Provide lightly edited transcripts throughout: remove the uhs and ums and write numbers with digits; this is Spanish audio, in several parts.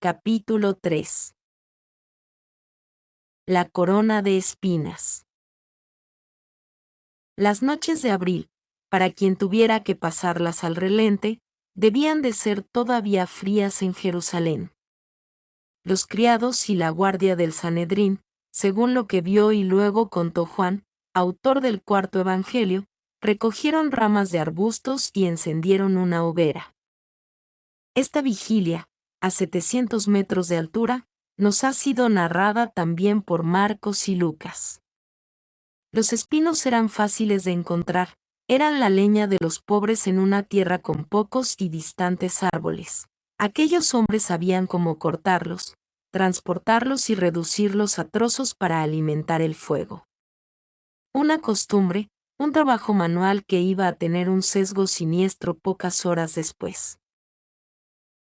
Capítulo 3. La corona de espinas. Las noches de abril, para quien tuviera que pasarlas al relente, debían de ser todavía frías en Jerusalén. Los criados y la guardia del Sanedrín, según lo que vio y luego contó Juan, autor del cuarto evangelio, recogieron ramas de arbustos y encendieron una hoguera. Esta vigilia, a 700 metros de altura, nos ha sido narrada también por Marcos y Lucas. Los espinos eran fáciles de encontrar, eran la leña de los pobres en una tierra con pocos y distantes árboles. Aquellos hombres sabían cómo cortarlos, transportarlos y reducirlos a trozos para alimentar el fuego. Una costumbre, un trabajo manual que iba a tener un sesgo siniestro pocas horas después.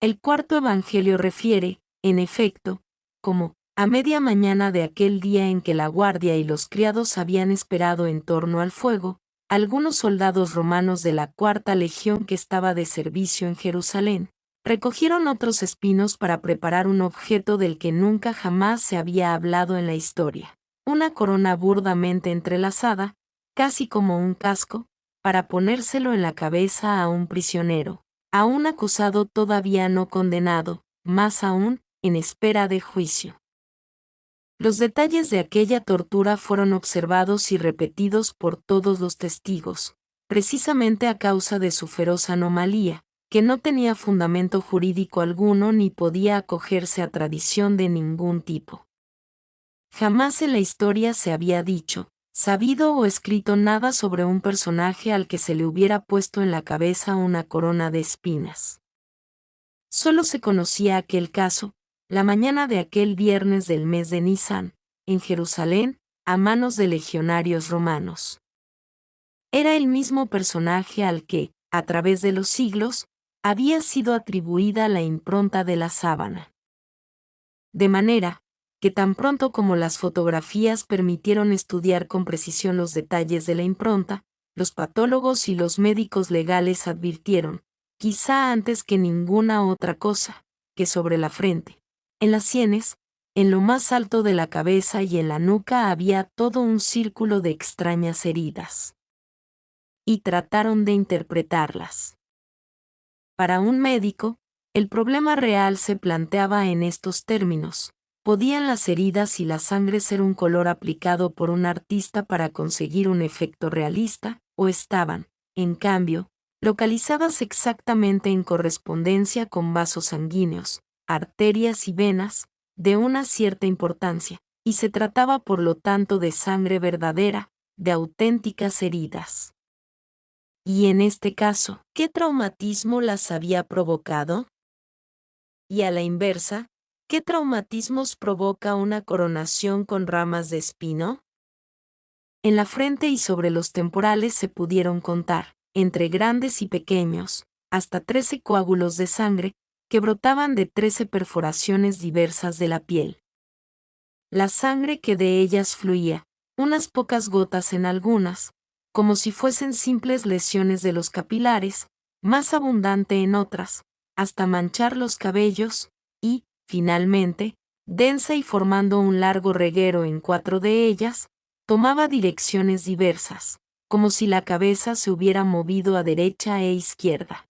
El cuarto evangelio refiere, en efecto, como, a media mañana de aquel día en que la guardia y los criados habían esperado en torno al fuego, algunos soldados romanos de la cuarta legión que estaba de servicio en Jerusalén, recogieron otros espinos para preparar un objeto del que nunca jamás se había hablado en la historia, una corona burdamente entrelazada, casi como un casco, para ponérselo en la cabeza a un prisionero, a un acusado todavía no condenado, más aún, en espera de juicio. Los detalles de aquella tortura fueron observados y repetidos por todos los testigos, precisamente a causa de su feroz anomalía, que no tenía fundamento jurídico alguno ni podía acogerse a tradición de ningún tipo. Jamás en la historia se había dicho, sabido o escrito nada sobre un personaje al que se le hubiera puesto en la cabeza una corona de espinas. Solo se conocía aquel caso, la mañana de aquel viernes del mes de Nisán, en Jerusalén, a manos de legionarios romanos. Era el mismo personaje al que, a través de los siglos, había sido atribuida la impronta de la sábana. De manera, que tan pronto como las fotografías permitieron estudiar con precisión los detalles de la impronta, los patólogos y los médicos legales advirtieron, quizá antes que ninguna otra cosa, que sobre la frente, en las sienes, en lo más alto de la cabeza y en la nuca había todo un círculo de extrañas heridas. Y trataron de interpretarlas. Para un médico, el problema real se planteaba en estos términos. ¿Podían las heridas y la sangre ser un color aplicado por un artista para conseguir un efecto realista, o estaban, en cambio, localizadas exactamente en correspondencia con vasos sanguíneos, arterias y venas, de una cierta importancia, y se trataba por lo tanto de sangre verdadera, de auténticas heridas? Y en este caso, ¿qué traumatismo las había provocado? Y a la inversa, ¿qué traumatismos provoca una coronación con ramas de espino? En la frente y sobre los temporales se pudieron contar, entre grandes y pequeños, hasta 13 coágulos de sangre, que brotaban de 13 perforaciones diversas de la piel. La sangre que de ellas fluía, unas pocas gotas en algunas, como si fuesen simples lesiones de los capilares, más abundante en otras, hasta manchar los cabellos, y, finalmente, densa y formando un largo reguero en 4 de ellas, tomaba direcciones diversas, como si la cabeza se hubiera movido a derecha e izquierda.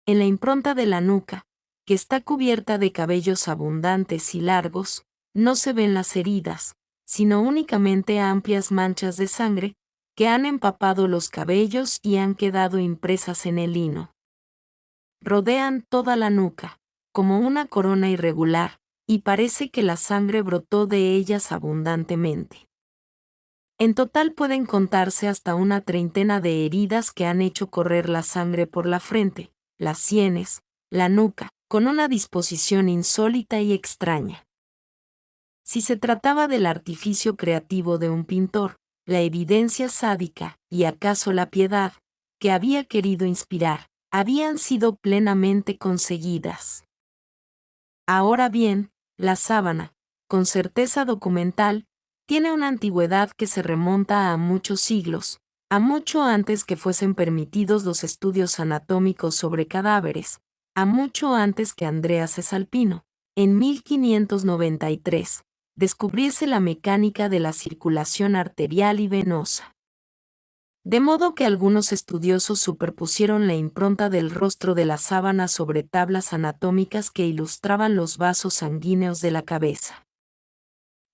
En la impronta de la nuca, que está cubierta de cabellos abundantes y largos, no se ven las heridas, sino únicamente amplias manchas de sangre, que han empapado los cabellos y han quedado impresas en el lino. Rodean toda la nuca, como una corona irregular, y parece que la sangre brotó de ellas abundantemente. En total pueden contarse hasta una treintena de heridas que han hecho correr la sangre por la frente, las sienes, la nuca, con una disposición insólita y extraña. Si se trataba del artificio creativo de un pintor, la evidencia sádica, y acaso la piedad, que había querido inspirar, habían sido plenamente conseguidas. Ahora bien, la sábana, con certeza documental, tiene una antigüedad que se remonta a muchos siglos, a mucho antes que fuesen permitidos los estudios anatómicos sobre cadáveres, a mucho antes que Andrea Cesalpino, en 1593, descubriese la mecánica de la circulación arterial y venosa. De modo que algunos estudiosos superpusieron la impronta del rostro de la sábana sobre tablas anatómicas que ilustraban los vasos sanguíneos de la cabeza.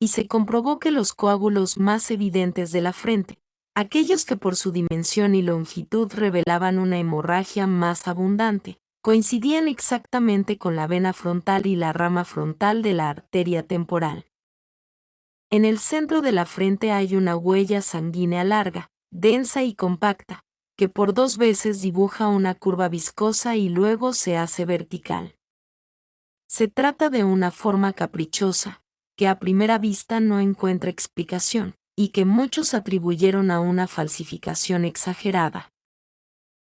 Y se comprobó que los coágulos más evidentes de la frente, aquellos que por su dimensión y longitud revelaban una hemorragia más abundante, coincidían exactamente con la vena frontal y la rama frontal de la arteria temporal. En el centro de la frente hay una huella sanguínea larga, densa y compacta, que por 2 veces dibuja una curva viscosa y luego se hace vertical. Se trata de una forma caprichosa, que a primera vista no encuentra explicación, y que muchos atribuyeron a una falsificación exagerada.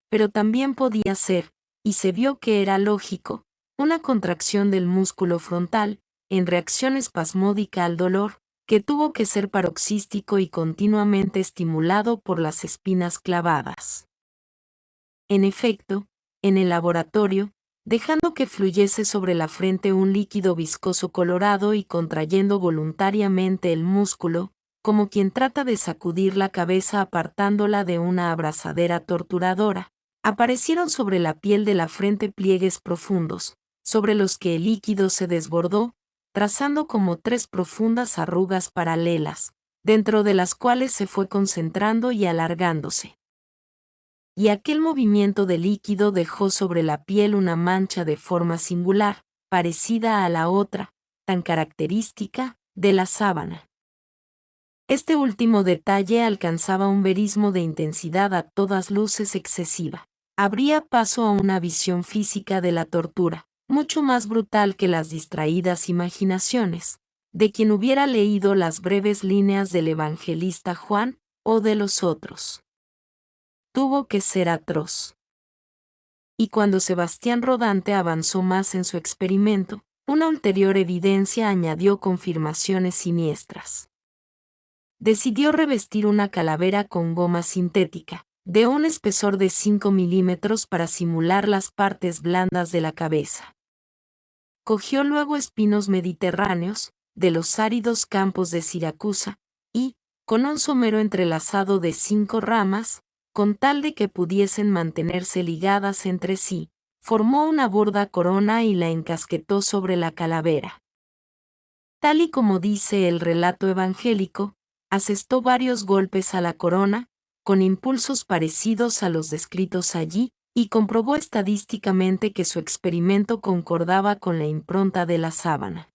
Pero también podía ser, y se vio que era lógico, una contracción del músculo frontal, en reacción espasmódica al dolor, que tuvo que ser paroxístico y continuamente estimulado por las espinas clavadas. En efecto, en el laboratorio, dejando que fluyese sobre la frente un líquido viscoso colorado y contrayendo voluntariamente el músculo, como quien trata de sacudir la cabeza apartándola de una abrazadera torturadora, aparecieron sobre la piel de la frente pliegues profundos, sobre los que el líquido se desbordó, trazando como 3 profundas arrugas paralelas, dentro de las cuales se fue concentrando y alargándose. Y aquel movimiento de líquido dejó sobre la piel una mancha de forma singular, parecida a la otra, tan característica, de la sábana. Este último detalle alcanzaba un verismo de intensidad a todas luces excesiva. Abría paso a una visión física de la tortura, mucho más brutal que las distraídas imaginaciones, de quien hubiera leído las breves líneas del evangelista Juan, o de los otros. Tuvo que ser atroz. Y cuando Sebastián Rodante avanzó más en su experimento, una ulterior evidencia añadió confirmaciones siniestras. Decidió revestir una calavera con goma sintética, de un espesor de 5 milímetros para simular las partes blandas de la cabeza. Cogió luego espinos mediterráneos, de los áridos campos de Siracusa, y, con un somero entrelazado de 5 ramas, con tal de que pudiesen mantenerse ligadas entre sí, formó una burda corona y la encasquetó sobre la calavera. Tal y como dice el relato evangélico, asestó varios golpes a la corona, con impulsos parecidos a los descritos allí, y comprobó estadísticamente que su experimento concordaba con la impronta de la sábana.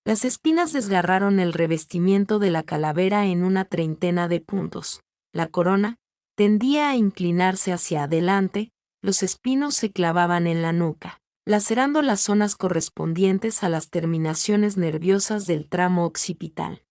Las espinas desgarraron el revestimiento de la calavera en una treintena de puntos. La corona tendía a inclinarse hacia adelante, los espinos se clavaban en la nuca, lacerando las zonas correspondientes a las terminaciones nerviosas del tramo occipital.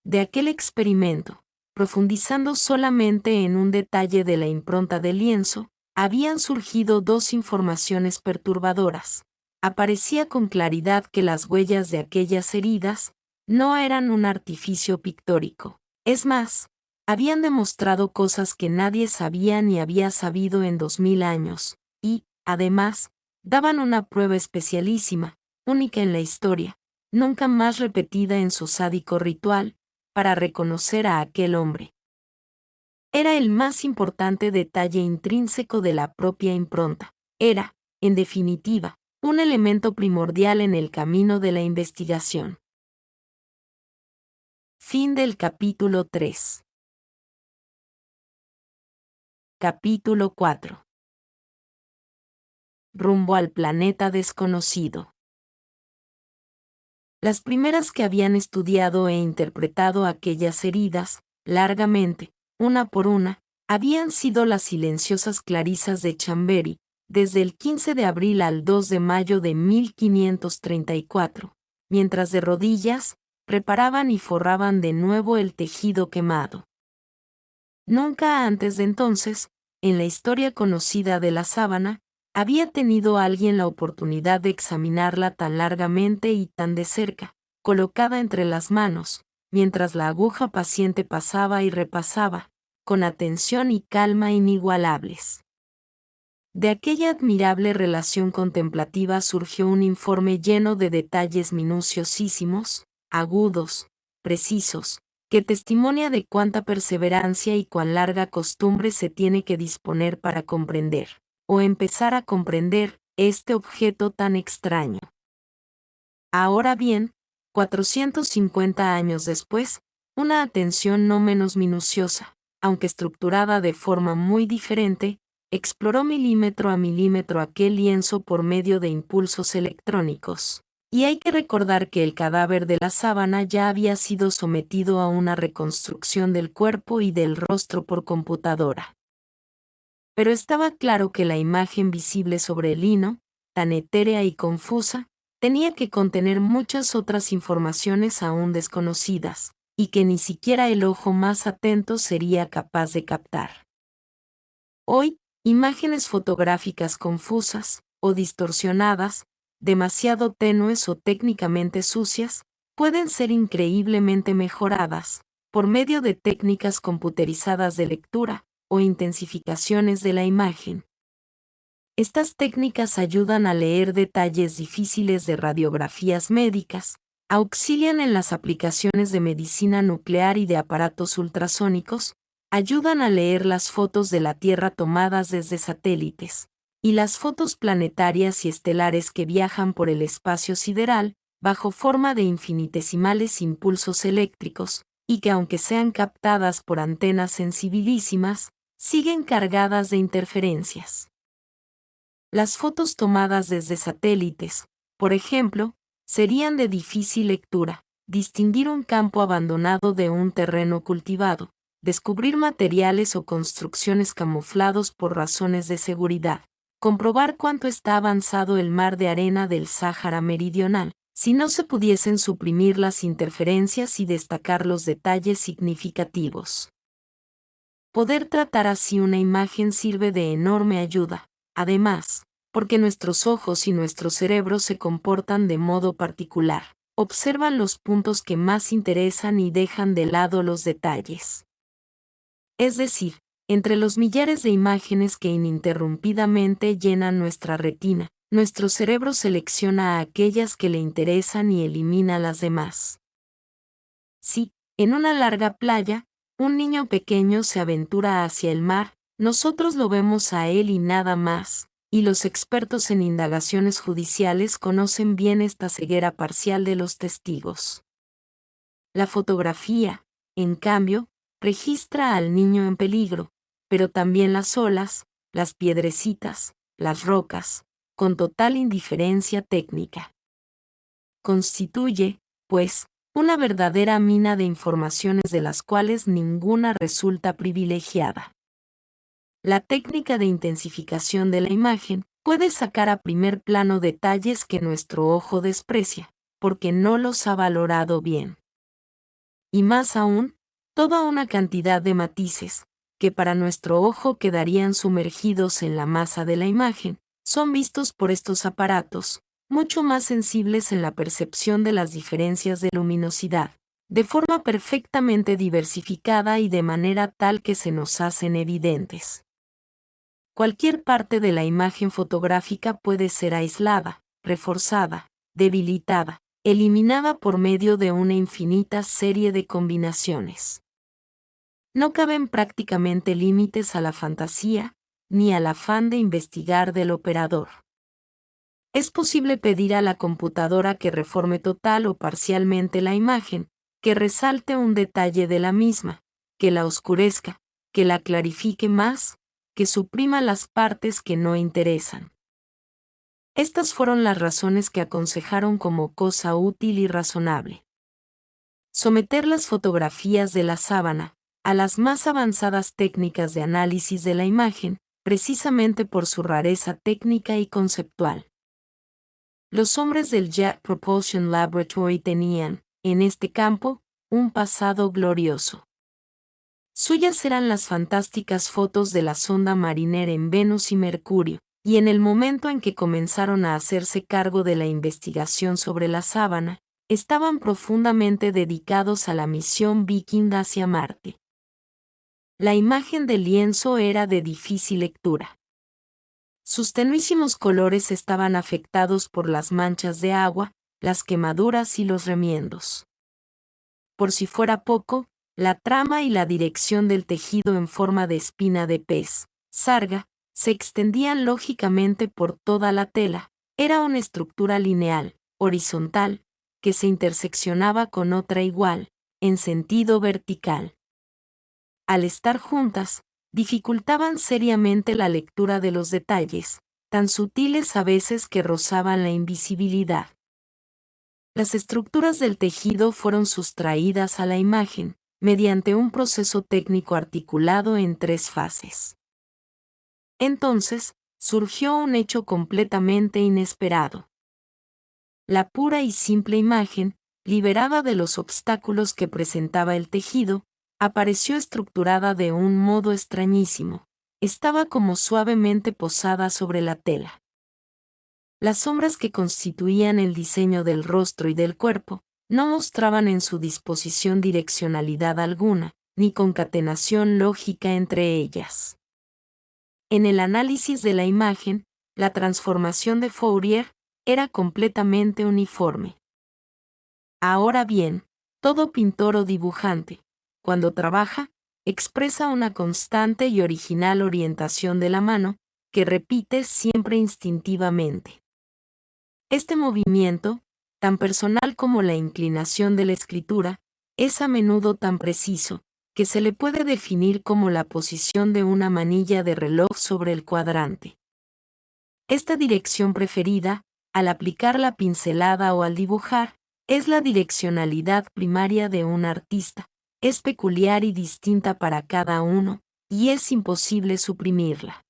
De aquel experimento, profundizando solamente en un detalle de la impronta del lienzo, habían surgido 2 informaciones perturbadoras. Aparecía con claridad que las huellas de aquellas heridas no eran un artificio pictórico. Es más, habían demostrado cosas que nadie sabía ni había sabido en 2000 años, y, además, daban una prueba especialísima, única en la historia, nunca más repetida en su sádico ritual, para reconocer a aquel hombre. Era el más importante detalle intrínseco de la propia impronta. Era, en definitiva, un elemento primordial en el camino de la investigación. Fin del capítulo 3. Capítulo 4. Rumbo al planeta desconocido. Las primeras que habían estudiado e interpretado aquellas heridas, largamente, una por una, habían sido las silenciosas clarisas de Chambéry, desde el 15 de abril al 2 de mayo de 1534, mientras de rodillas, preparaban y forraban de nuevo el tejido quemado. Nunca antes de entonces, en la historia conocida de la sábana, había tenido alguien la oportunidad de examinarla tan largamente y tan de cerca, colocada entre las manos, mientras la aguja paciente pasaba y repasaba, con atención y calma inigualables, De aquella admirable relación contemplativa surgió un informe lleno de detalles minuciosísimos, agudos, precisos, que testimonia de cuánta perseverancia y cuán larga costumbre se tiene que disponer para comprender, o empezar a comprender, este objeto tan extraño. Ahora bien, 450 años después, una atención no menos minuciosa, aunque estructurada de forma muy diferente, exploró milímetro a milímetro aquel lienzo por medio de impulsos electrónicos. Y hay que recordar que el cadáver de la sábana ya había sido sometido a una reconstrucción del cuerpo y del rostro por computadora. Pero estaba claro que la imagen visible sobre el lino, tan etérea y confusa, tenía que contener muchas otras informaciones aún desconocidas, y que ni siquiera el ojo más atento sería capaz de captar. Hoy, imágenes fotográficas confusas, o distorsionadas, demasiado tenues o técnicamente sucias, pueden ser increíblemente mejoradas, por medio de técnicas computerizadas de lectura, o intensificaciones de la imagen. Estas técnicas ayudan a leer detalles difíciles de radiografías médicas, auxilian en las aplicaciones de medicina nuclear y de aparatos ultrasónicos, ayudan a leer las fotos de la Tierra tomadas desde satélites, y las fotos planetarias y estelares que viajan por el espacio sideral, bajo forma de infinitesimales impulsos eléctricos, y que aunque sean captadas por antenas sensibilísimas, siguen cargadas de interferencias. Las fotos tomadas desde satélites, por ejemplo, serían de difícil lectura, distinguir un campo abandonado de un terreno cultivado, descubrir materiales o construcciones camuflados por razones de seguridad, comprobar cuánto está avanzado el mar de arena del Sáhara Meridional, si no se pudiesen suprimir las interferencias y destacar los detalles significativos. Poder tratar así una imagen sirve de enorme ayuda. Además, porque nuestros ojos y nuestro cerebro se comportan de modo particular, observan los puntos que más interesan y dejan de lado los detalles. Es decir, entre los millares de imágenes que ininterrumpidamente llenan nuestra retina, nuestro cerebro selecciona a aquellas que le interesan y elimina las demás. Si, en una larga playa, un niño pequeño se aventura hacia el mar, nosotros lo vemos a él y nada más, y los expertos en indagaciones judiciales conocen bien esta ceguera parcial de los testigos. La fotografía, en cambio, registra al niño en peligro, pero también las olas, las piedrecitas, las rocas, con total indiferencia técnica. Constituye, pues, una verdadera mina de informaciones de las cuales ninguna resulta privilegiada. La técnica de intensificación de la imagen puede sacar a primer plano detalles que nuestro ojo desprecia, porque no los ha valorado bien. Y más aún, toda una cantidad de matices, que para nuestro ojo quedarían sumergidos en la masa de la imagen, son vistos por estos aparatos, mucho más sensibles en la percepción de las diferencias de luminosidad, de forma perfectamente diversificada y de manera tal que se nos hacen evidentes. Cualquier parte de la imagen fotográfica puede ser aislada, reforzada, debilitada, eliminada por medio de una infinita serie de combinaciones. No caben prácticamente límites a la fantasía, ni al afán de investigar del operador. Es posible pedir a la computadora que reforme total o parcialmente la imagen, que resalte un detalle de la misma, que la oscurezca, que la clarifique más, que suprima las partes que no interesan. Estas fueron las razones que aconsejaron como cosa útil y razonable someter las fotografías de la sábana a las más avanzadas técnicas de análisis de la imagen, precisamente por su rareza técnica y conceptual. Los hombres del Jet Propulsion Laboratory tenían, en este campo, un pasado glorioso. Suyas eran las fantásticas fotos de la sonda Mariner en Venus y Mercurio, y en el momento en que comenzaron a hacerse cargo de la investigación sobre la sábana, estaban profundamente dedicados a la misión Viking hacia Marte. La imagen del lienzo era de difícil lectura. Sus tenuísimos colores estaban afectados por las manchas de agua, las quemaduras y los remiendos. Por si fuera poco, la trama y la dirección del tejido en forma de espina de pez, sarga, se extendían lógicamente por toda la tela. Era una estructura lineal, horizontal, que se interseccionaba con otra igual, en sentido vertical. Al estar juntas, dificultaban seriamente la lectura de los detalles, tan sutiles a veces que rozaban la invisibilidad. Las estructuras del tejido fueron sustraídas a la imagen, mediante un proceso técnico articulado en 3 fases. Entonces, surgió un hecho completamente inesperado. La pura y simple imagen, liberada de los obstáculos que presentaba el tejido, apareció estructurada de un modo extrañísimo. Estaba como suavemente posada sobre la tela. Las sombras que constituían el diseño del rostro y del cuerpo no mostraban en su disposición direccionalidad alguna, ni concatenación lógica entre ellas. En el análisis de la imagen, la transformación de Fourier era completamente uniforme. Ahora bien, todo pintor o dibujante, cuando trabaja, expresa una constante y original orientación de la mano, que repite siempre instintivamente. Este movimiento, tan personal como la inclinación de la escritura, es a menudo tan preciso, que se le puede definir como la posición de una manilla de reloj sobre el cuadrante. Esta dirección preferida, al aplicar la pincelada o al dibujar, es la direccionalidad primaria de un artista, es peculiar y distinta para cada uno, y es imposible suprimirla.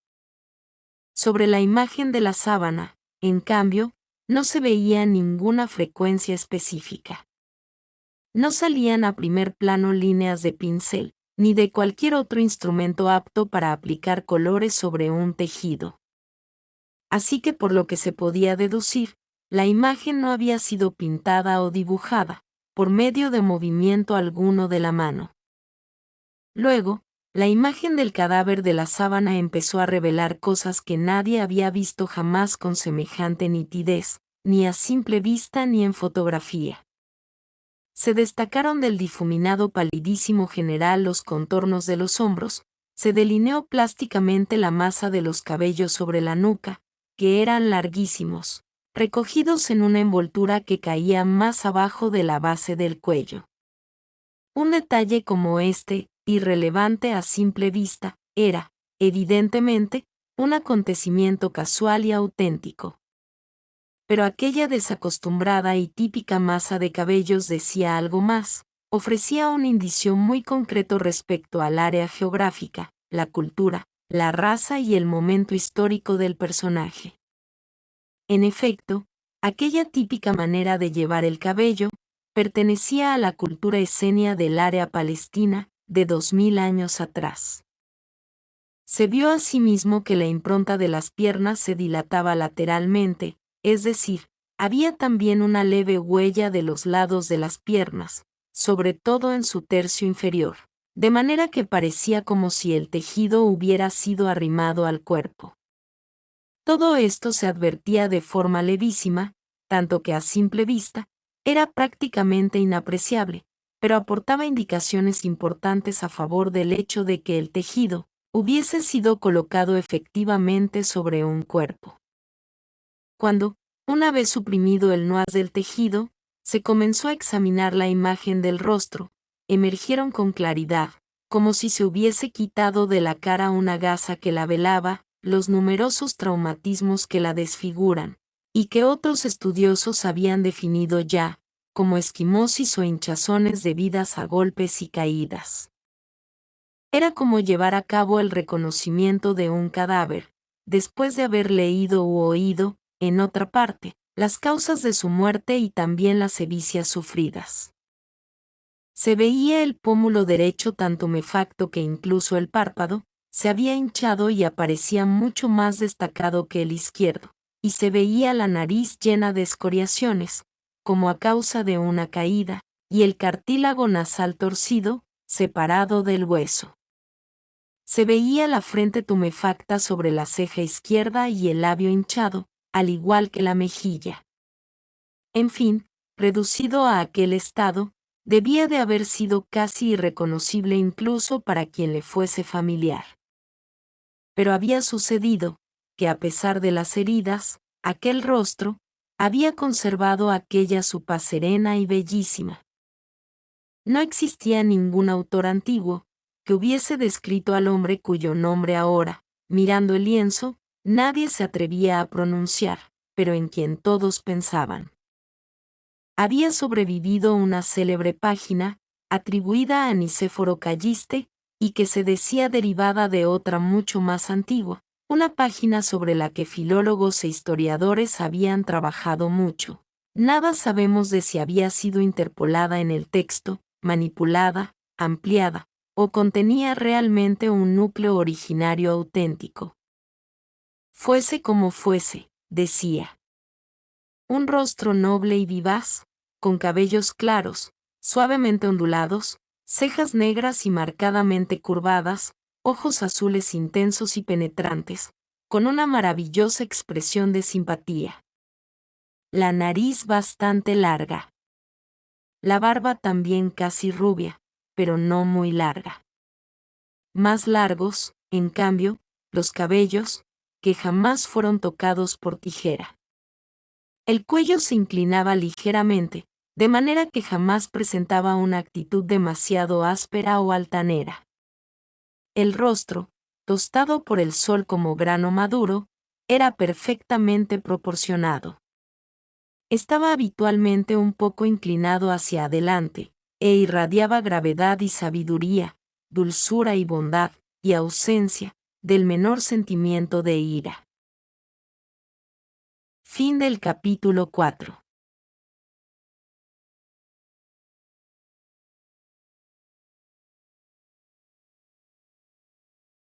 Sobre la imagen de la sábana, en cambio, no se veía ninguna frecuencia específica. No salían a primer plano líneas de pincel, ni de cualquier otro instrumento apto para aplicar colores sobre un tejido. Así que por lo que se podía deducir, la imagen no había sido pintada o dibujada, por medio de movimiento alguno de la mano. Luego, la imagen del cadáver de la sábana empezó a revelar cosas que nadie había visto jamás con semejante nitidez, ni a simple vista ni en fotografía. Se destacaron del difuminado palidísimo general los contornos de los hombros, se delineó plásticamente la masa de los cabellos sobre la nuca, que eran larguísimos, recogidos en una envoltura que caía más abajo de la base del cuello. Un detalle como este, irrelevante a simple vista, era, evidentemente, un acontecimiento casual y auténtico. Pero aquella desacostumbrada y típica masa de cabellos decía algo más, ofrecía un indicio muy concreto respecto al área geográfica, la cultura, la raza y el momento histórico del personaje. En efecto, aquella típica manera de llevar el cabello pertenecía a la cultura esenia del área palestina de 2000 años atrás. Se vio asimismo que la impronta de las piernas se dilataba lateralmente, es decir, había también una leve huella de los lados de las piernas, sobre todo en su tercio inferior, de manera que parecía como si el tejido hubiera sido arrimado al cuerpo. Todo esto se advertía de forma levísima, tanto que a simple vista, era prácticamente inapreciable, pero aportaba indicaciones importantes a favor del hecho de que el tejido hubiese sido colocado efectivamente sobre un cuerpo. Cuando, una vez suprimido el nuaz del tejido, se comenzó a examinar la imagen del rostro, emergieron con claridad, como si se hubiese quitado de la cara una gasa que la velaba, los numerosos traumatismos que la desfiguran, y que otros estudiosos habían definido ya, como esquimosis o hinchazones debidas a golpes y caídas. Era como llevar a cabo el reconocimiento de un cadáver, después de haber leído u oído, en otra parte, las causas de su muerte y también las sevicias sufridas. Se veía el pómulo derecho tan tumefacto que incluso el párpado se había hinchado y aparecía mucho más destacado que el izquierdo, y se veía la nariz llena de escoriaciones, como a causa de una caída, y el cartílago nasal torcido, separado del hueso. Se veía la frente tumefacta sobre la ceja izquierda y el labio hinchado, al igual que la mejilla. En fin, reducido a aquel estado, debía de haber sido casi irreconocible incluso para quien le fuese familiar. Pero había sucedido, que a pesar de las heridas, aquel rostro, había conservado aquella su paz serena y bellísima. No existía ningún autor antiguo que hubiese descrito al hombre cuyo nombre ahora, mirando el lienzo, nadie se atrevía a pronunciar, pero en quien todos pensaban. Había sobrevivido una célebre página, atribuida a Nicéforo Calliste, y que se decía derivada de otra mucho más antigua, una página sobre la que filólogos e historiadores habían trabajado mucho. Nada sabemos de si había sido interpolada en el texto, manipulada, ampliada, o contenía realmente un núcleo originario auténtico. Fuese como fuese, decía. Un rostro noble y vivaz, con cabellos claros, suavemente ondulados, cejas negras y marcadamente curvadas, ojos azules intensos y penetrantes, con una maravillosa expresión de simpatía. La nariz bastante larga. La barba también casi rubia, pero no muy larga. Más largos, en cambio, los cabellos, que jamás fueron tocados por tijera. El cuello se inclinaba ligeramente, de manera que jamás presentaba una actitud demasiado áspera o altanera. El rostro, tostado por el sol como grano maduro, era perfectamente proporcionado. Estaba habitualmente un poco inclinado hacia adelante, e irradiaba gravedad y sabiduría, dulzura y bondad, y ausencia del menor sentimiento de ira. Fin del capítulo 4.